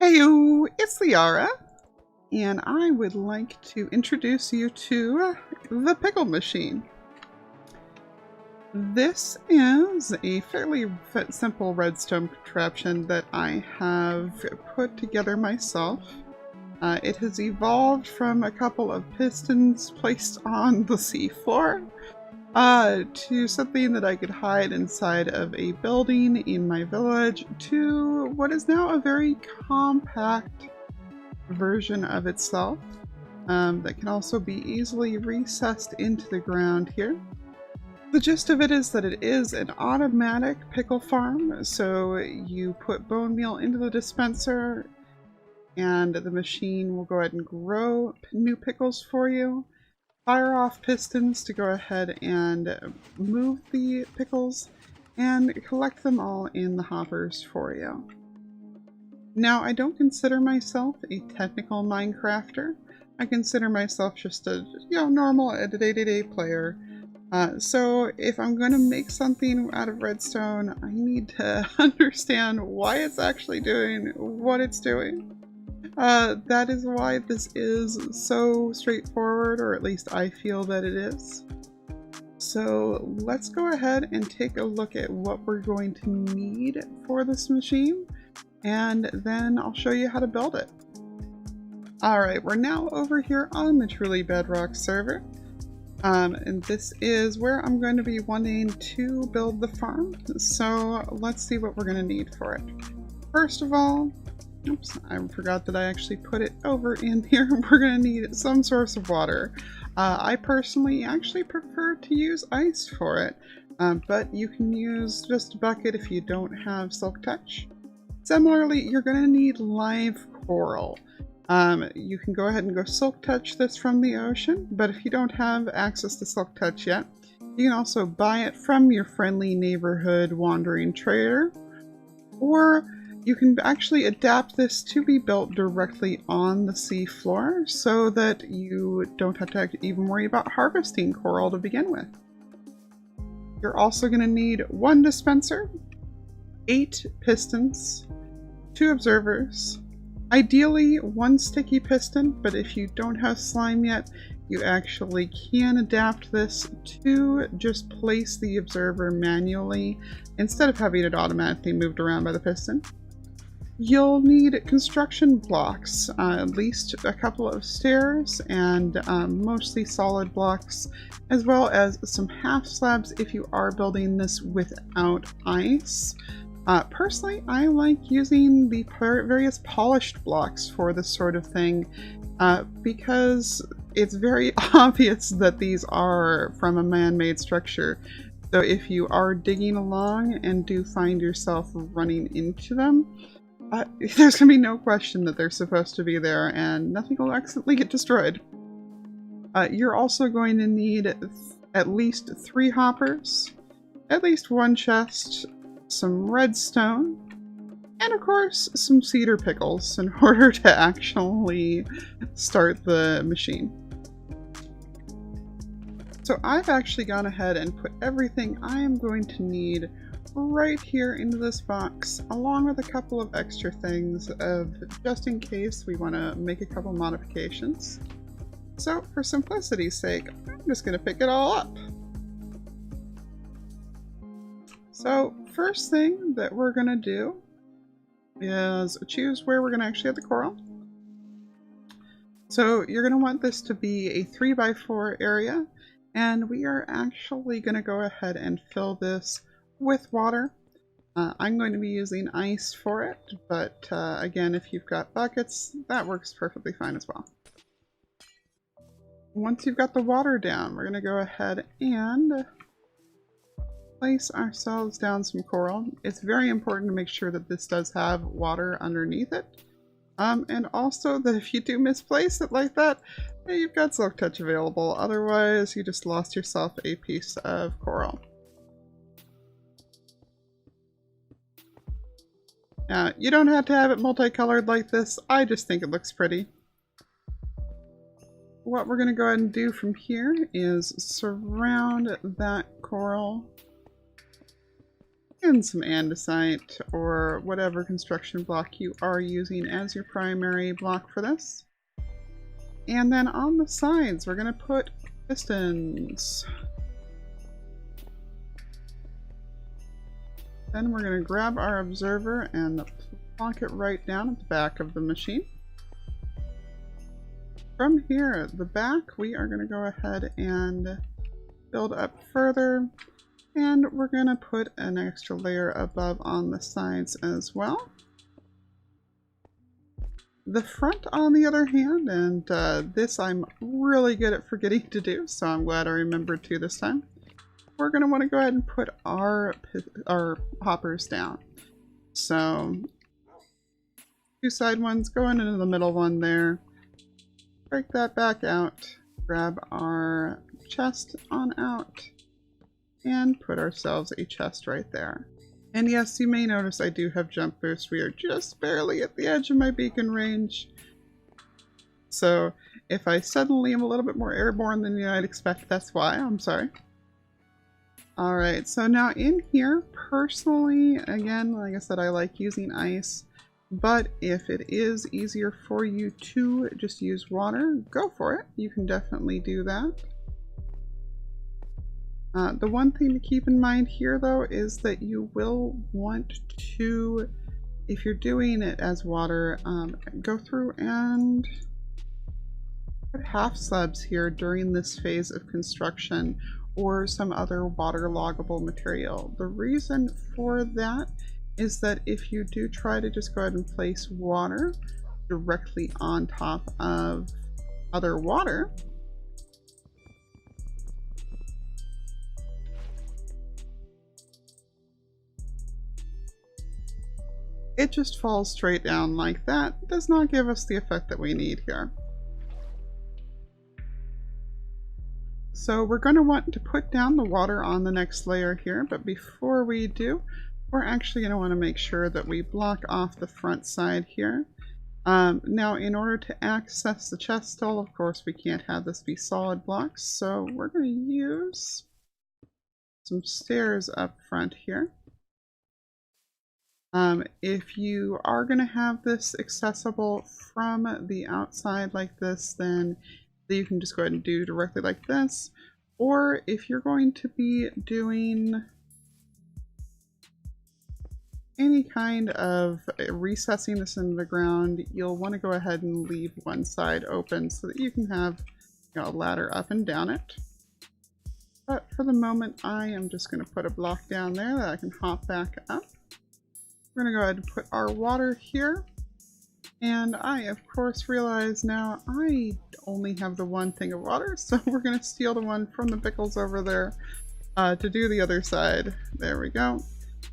Heyo, it's Lyarrah, and I would like to introduce you to the Pickle Machine. This is a fairly simple redstone contraption that I have put together myself. It has evolved from a couple of pistons placed on the seafloor to something that I could hide inside of a building in my village, to what is now a very compact version of itself that can also be easily recessed into the ground here. The gist of it is that it is an automatic pickle farm, so you put bone meal into the dispenser and the machine will go ahead and grow new pickles for you. Fire off pistons to go ahead and move the pickles and collect them all in the hoppers for you. Now, I don't consider myself a technical Minecrafter. I consider myself just a normal day-to-day player. So if I'm going to make something out of redstone, I need to understand why it's actually doing what it's doing. That is why this is so straightforward, or at least I feel that it is. So let's go ahead and take a look at what we're going to need for this machine, and then I'll show you how to build it. Alright, we're now over here on the Truly Bedrock server. And this is where I'm going to be wanting to build the farm. So let's see what we're going to need for it. First of all, oops, I forgot that I actually put it over in here. We're going to need some source of water. I personally actually prefer to use ice for it, but you can use just a bucket if you don't have Silk Touch. Similarly, you're going to need live coral. You can go ahead and go Silk Touch this from the ocean, but if you don't have access to Silk Touch yet, you can also buy it from your friendly neighborhood wandering trader, or you can actually adapt this to be built directly on the seafloor so that you don't have to even worry about harvesting coral to begin with. You're also going to need 1 dispenser, 8 pistons, 2 observers, ideally 1 sticky piston, but if you don't have slime yet, you actually can adapt this to just place the observer manually instead of having it automatically moved around by the piston. You'll need construction blocks, at least a couple of stairs, and mostly solid blocks, as well as some half slabs if you are building this without ice. Personally, I like using the various polished blocks for this sort of thing because it's very obvious that these are from a man-made structure. So if you are digging along and do find yourself running into them, there's going to be no question that they're supposed to be there and nothing will accidentally get destroyed. You're also going to need at least 3 hoppers, at least 1 chest, some redstone, and of course some cedar pickles in order to actually start the machine. So I've actually gone ahead and put everything I am going to need right here into this box, along with a couple of extra things just in case we want to make a couple modifications. So for simplicity's sake, I'm just going to pick it all up. So first thing that we're going to do is choose where we're going to actually have the coral. So you're going to want this to be a 3x4 area, and we are actually going to go ahead and fill this with water. I'm going to be using ice for it, but again, if you've got buckets, that works perfectly fine as well. Once you've got the water down, we're going to go ahead and place ourselves down some coral. It's very important to make sure that this does have water underneath it. And also that if you do misplace it like that, you've got Silk Touch available. Otherwise, you just lost yourself a piece of coral. You don't have to have it multicolored like this. I just think it looks pretty. What we're going to go ahead and do from here is surround that coral and some andesite or whatever construction block you are using as your primary block for this. And then on the sides, we're going to put pistons. Then we're going to grab our observer and plonk it right down at the back of the machine. From here, the back, we are going to go ahead and build up further. And we're going to put an extra layer above on the sides as well. The front, on the other hand, and this I'm really good at forgetting to do, so I'm glad I remembered to this time. We're going to want to go ahead and put our hoppers down. So, 2 side ones going into the middle one there. Break that back out. Grab our chest on out. And put ourselves a chest right there. And yes, you may notice I do have jump boost. We are just barely at the edge of my beacon range. So if I suddenly am a little bit more airborne than you might expect, that's why. I'm sorry. Alright, so now in here, personally, again, like I said, I like using ice. But if it is easier for you to just use water, go for it. You can definitely do that. The one thing to keep in mind here, though, is that you will want to, if you're doing it as water, go through and put half slabs here during this phase of construction or some other waterloggable material. The reason for that is that if you do try to just go ahead and place water directly on top of other water, it just falls straight down like that. It does not give us the effect that we need here. So we're going to want to put down the water on the next layer here, but before we do, we're actually going to want to make sure that we block off the front side here. Now, in order to access the chest still, of course, we can't have this be solid blocks, so we're going to use some stairs up front here. If you are going to have this accessible from the outside like this, then you can just go ahead and do directly like this. Or if you're going to be doing any kind of recessing this into the ground, you'll want to go ahead and leave one side open so that you can have, you know, a ladder up and down it. But for the moment, I am just going to put a block down there that I can hop back up. We're going to go ahead and put our water here. And I, of course, realize now I only have the one thing of water, so we're going to steal the one from the pickles over there to do the other side. There we go.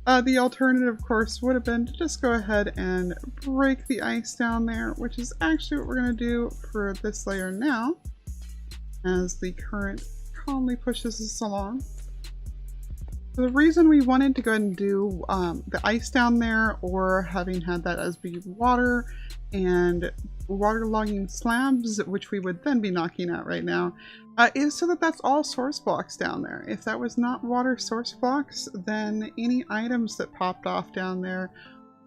The alternative, of course, would have been to just go ahead and break the ice down there, which is actually what we're going to do for this layer now, as the current calmly pushes us along. So the reason we wanted to go ahead and do the ice down there, or having had that as be water and waterlogging slabs, which we would then be knocking out right now, is so that that's all source blocks down there. If that was not water source blocks, then any items that popped off down there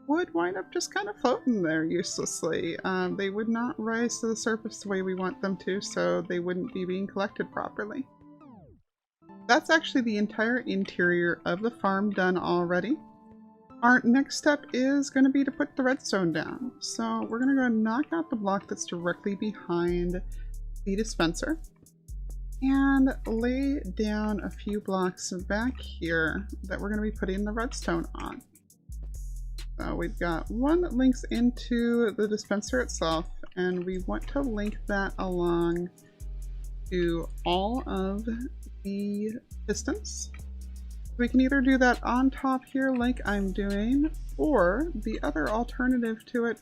would wind up just kind of floating there uselessly. They would not rise to the surface the way we want them to, so they wouldn't be being collected properly. That's actually the entire interior of the farm done already. Our next step is going to be to put the redstone down. So we're going to go and knock out the block that's directly behind the dispenser and lay down a few blocks back here that we're going to be putting the redstone on. So we've got one that links into the dispenser itself, and we want to link that along to all of the pistons. We can either do that on top here like I'm doing, or the other alternative to it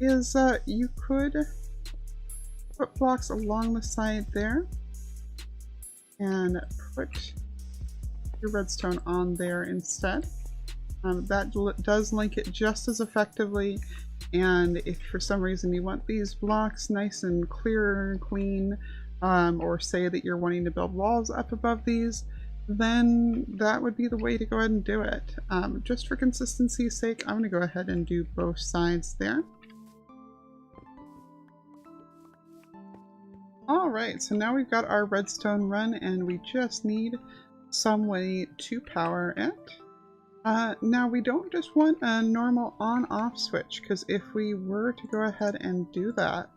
is you could put blocks along the side there and put your redstone on there instead. That does link it just as effectively, and if for some reason you want these blocks nice and clear and clean, or say that you're wanting to build walls up above these, then that would be the way to go ahead and do it. Just for consistency's sake, I'm going to go ahead and do both sides there. Alright, so now we've got our redstone run and we just need some way to power it. Now we don't just want a normal on-off switch, because if we were to go ahead and do that,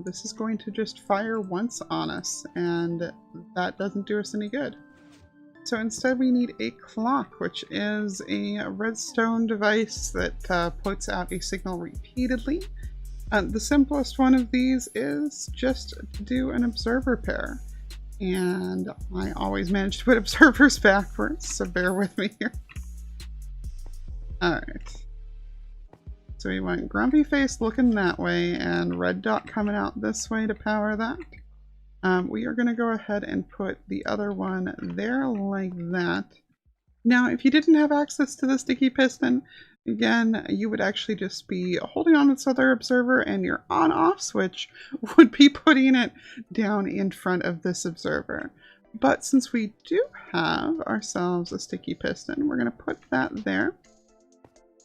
this is going to just fire once on us, and that doesn't do us any good. So instead we need a clock, which is a redstone device that puts out a signal repeatedly. The simplest one of these is just to do an observer pair. And I always manage to put observers backwards, so bear with me here. Alright. So we want grumpy face looking that way and red dot coming out this way to power that. We are going to go ahead and put the other one there like that. Now, if you didn't have access to the sticky piston, again, you would actually just be holding on this other observer and your on-off switch would be putting it down in front of this observer. But since we do have ourselves a sticky piston, we're going to put that there.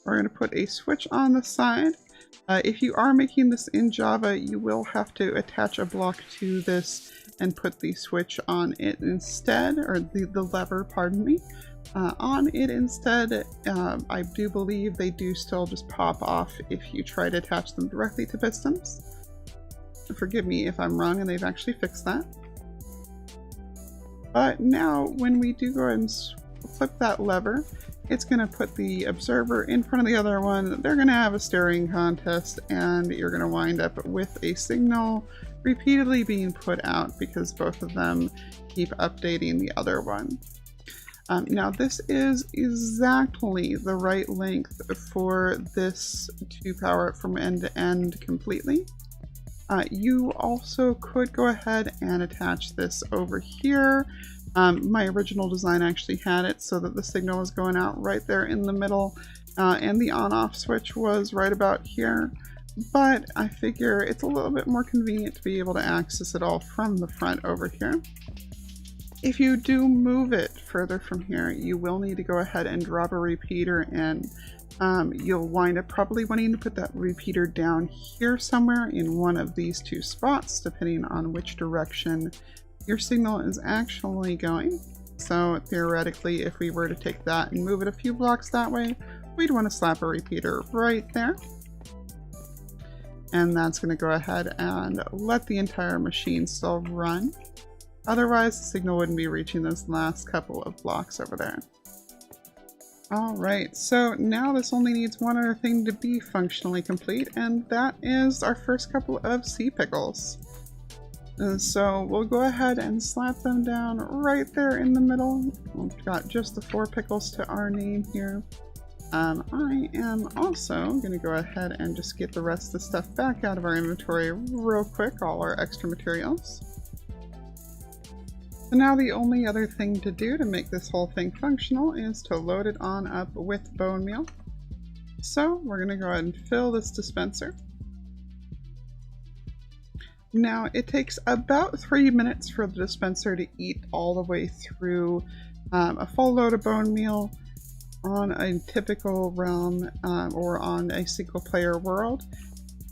We're going to put a switch on the side. If you are making this in Java, you will have to attach a block to this and put the switch on it instead, or the lever, pardon me, on it instead. I do believe they do still just pop off if you try to attach them directly to pistons. Forgive me if I'm wrong and they've actually fixed that. But now when we do go ahead and flip that lever, it's going to put the observer in front of the other one. They're going to have a staring contest and you're going to wind up with a signal repeatedly being put out because both of them keep updating the other one. Now this is exactly the right length for this to power it from end to end completely. You also could go ahead and attach this over here. My original design actually had it so that the signal was going out right there in the middle, and the on-off switch was right about here. But I figure it's a little bit more convenient to be able to access it all from the front over here. If you do move it further from here, you will need to go ahead and drop a repeater in. You'll wind up probably wanting to put that repeater down here somewhere in one of these two spots, depending on which direction your signal is actually going. So theoretically, if we were to take that and move it a few blocks that way, we'd want to slap a repeater right there. And that's going to go ahead and let the entire machine still run. Otherwise, the signal wouldn't be reaching those last couple of blocks over there. Alright, so now this only needs one other thing to be functionally complete, and that is our first couple of sea pickles. So we'll go ahead and slap them down right there in the middle. We've got just the 4 pickles to our name here. I am also going to go ahead and just get the rest of the stuff back out of our inventory real quick, all our extra materials. So now the only other thing to do to make this whole thing functional is to load it on up with bone meal. So we're going to go ahead and fill this dispenser. Now it takes about 3 minutes for the dispenser to eat all the way through a full load of bone meal on a typical realm or on a single player world.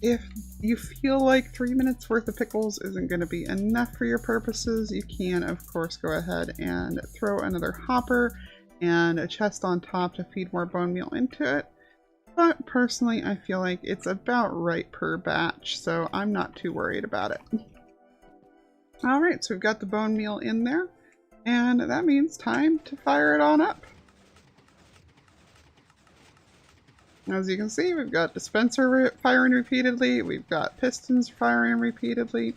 If you feel like 3 minutes worth of pickles isn't going to be enough for your purposes, you can of course go ahead and throw another hopper and a chest on top to feed more bone meal into it. But personally, I feel like it's about right per batch, so I'm not too worried about it. Alright, so we've got the bone meal in there, and that means time to fire it on up. As you can see, we've got dispenser firing repeatedly, we've got pistons firing repeatedly.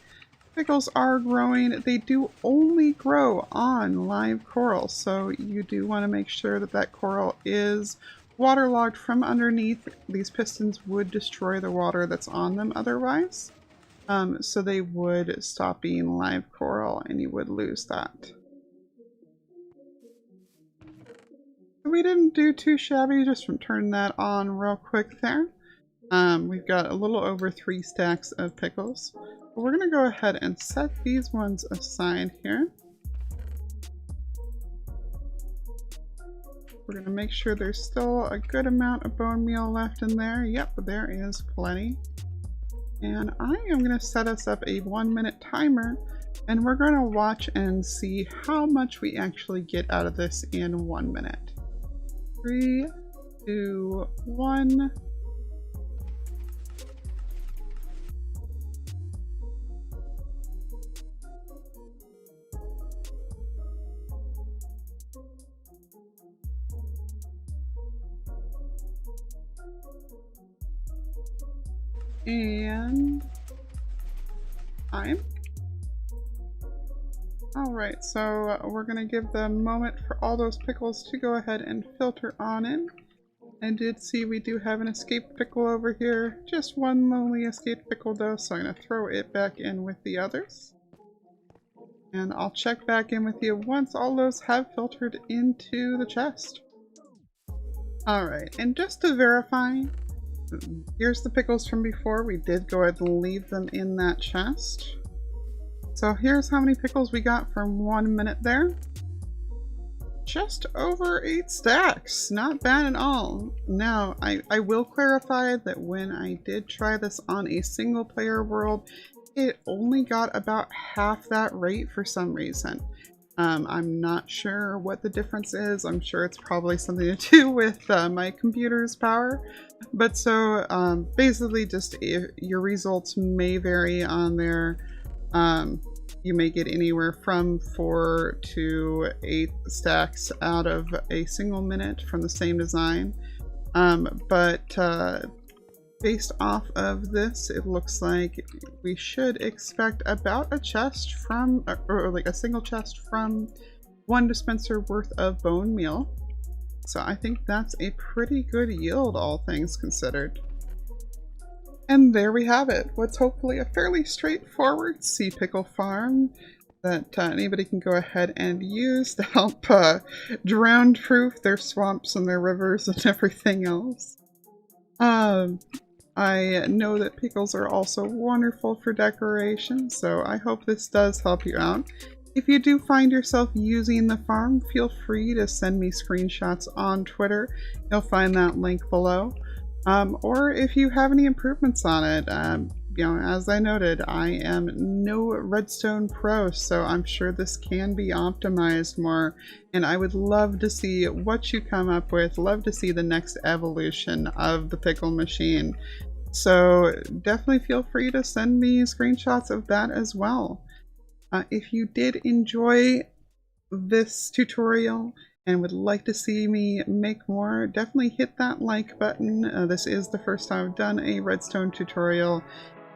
Pickles are growing. They do only grow on live coral, so you do want to make sure that that coral is waterlogged from underneath. These pistons would destroy the water that's on them otherwise. So they would stop being live coral and you would lose that. We didn't do too shabby just from turning that on real quick there. We've got a little over 3 stacks of pickles. We're going to go ahead and set these ones aside here. We're going to make sure there's still a good amount of bone meal left in there. Yep, there is plenty. And I am going to set us up a 1-minute timer, and we're going to watch and see how much we actually get out of this in 1 minute. 3, 2, 1. And time. Alright, so we're going to give the moment for all those pickles to go ahead and filter on in. I did see we do have an escaped pickle over here. Just one lonely escaped pickle though, so I'm going to throw it back in with the others. And I'll check back in with you once all those have filtered into the chest. Alright, and just to verify, here's the pickles from before. We did go ahead and leave them in that chest. So here's how many pickles we got from 1 minute there. Just over 8 stacks. Not bad at all. Now, I will clarify that when I did try this on a single player world, it only got about half that rate for some reason. I'm not sure what the difference is. I'm sure it's probably something to do with my computer's power. But so basically just if your results may vary on there. You may get anywhere from 4 to 8 stacks out of a single minute from the same design. But based off of this, it looks like we should expect about a chest from, or like a single chest from 1 dispenser worth of bone meal. So I think that's a pretty good yield, all things considered. And there we have it. What's hopefully a fairly straightforward sea pickle farm that anybody can go ahead and use to help drown-proof their swamps and their rivers and everything else. I know that pickles are also wonderful for decoration, so I hope this does help you out. If you do find yourself using the farm, feel free to send me screenshots on Twitter. You'll find that link below. Or if you have any improvements on it, you know, as I noted, I am no Redstone pro, so I'm sure this can be optimized more, and I would love to see what you come up with, love to see the next evolution of the Pickle Machine. So definitely feel free to send me screenshots of that as well. If you did enjoy this tutorial and would like to see me make more, definitely hit that like button. This is the first time I've done a Redstone tutorial,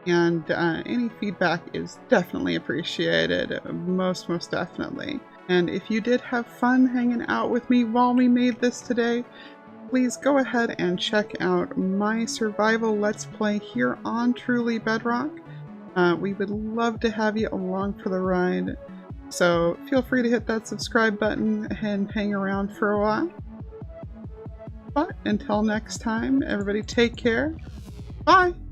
and any feedback is definitely appreciated, most definitely. And if you did have fun hanging out with me while we made this today, please go ahead and check out my survival Let's Play here on Truly Bedrock. We would love to have you along for the ride. So feel free to hit that subscribe button and hang around for a while. But until next time, everybody take care. Bye!